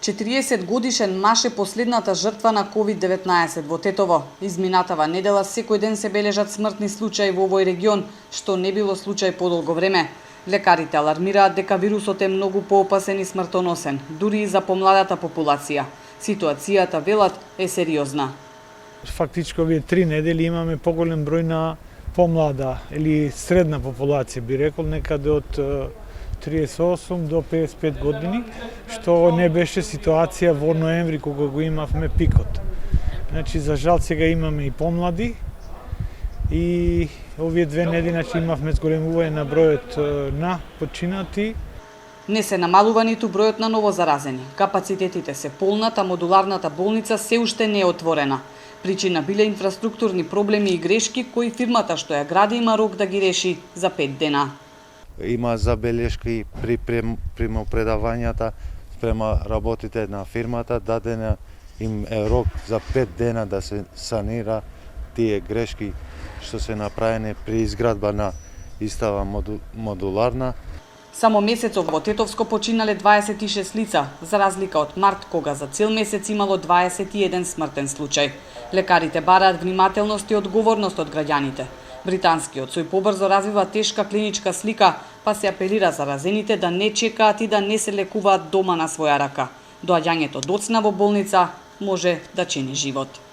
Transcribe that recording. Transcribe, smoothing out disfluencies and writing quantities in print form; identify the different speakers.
Speaker 1: 40 годишен маж е последната жртва на COVID-19 во Тетово. Изминатава недела секој ден се бележат смртни случаи во овој регион, што не било случај подолго време. Лекарите алармираат дека вирусот е многу поопасен и смртоносен, дури и за помладата популација. Ситуацијата, велат, е сериозна.
Speaker 2: Фактички овие 3 недели имаме поголем број на помлада или средна популација, би рекол, некаде од 38 до 55 години, што не беше ситуација во ноември кога го имавме пикот. Значи, за жал сега имаме и помлади и овие 2 недели имавме зголемување на бројот на починати.
Speaker 1: Не се намалува ниту бројот на новозаразени. Капацитетите се полнат, а модуларната болница се уште не е отворена. Причина биле инфраструктурни проблеми и грешки кои фирмата што ја гради има рок да ги реши за 5 дена.
Speaker 3: Има забелешки при примопредавањата спрема работите на фирмата, дадена им е рок за 5 дена да се санира тие грешки што се направени при изградба на истава модуларна.
Speaker 1: Само месецов во Тетовско починале 26 лица, за разлика од март, кога за цел месец имало 21 смртен случај. Лекарите бараат внимателност и одговорност од граѓаните. Британскиот сој побрзо развива тешка клиничка слика, па се апелира заразените да не чекаат и да не се лекуваат дома на своја рака. Доаѓањето доцна во болница може да чини живот.